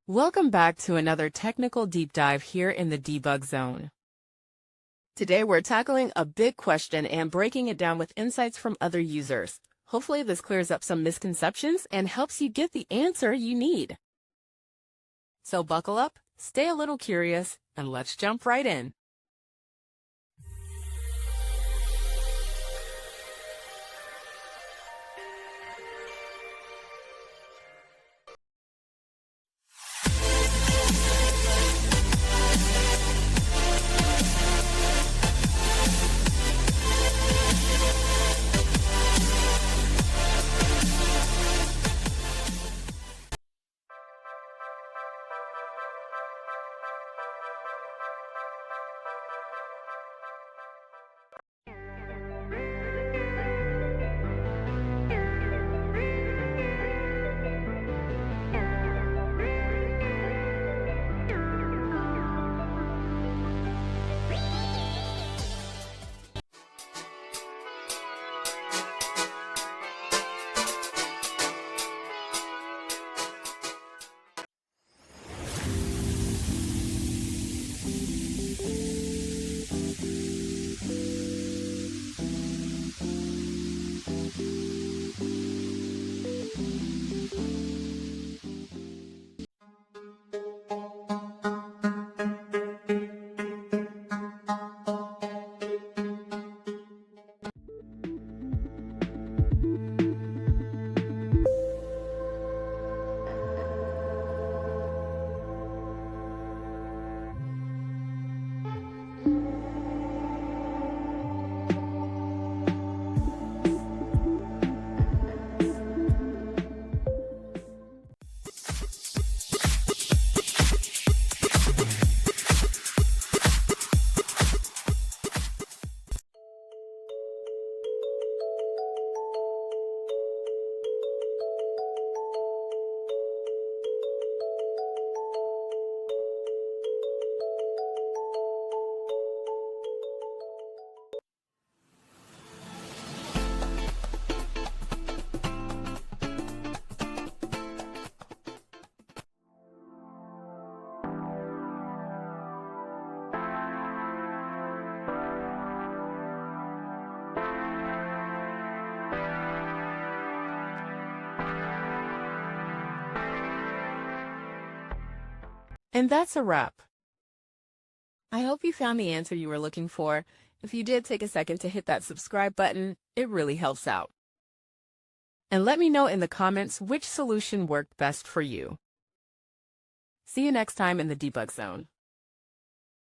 Welcome back to another technical deep dive here in the debug zone. Today we're tackling a big question and breaking it down with insights from other users. Hopefully this clears up some misconceptions and helps you get the answer you need. So buckle up, stay a little curious, and let's jump right in. And that's a wrap. I hope you found the answer you were looking for. If you did, take a second to hit that subscribe button. It really helps out. And let me know in the comments which solution worked best for you. See you next time in the debug zone.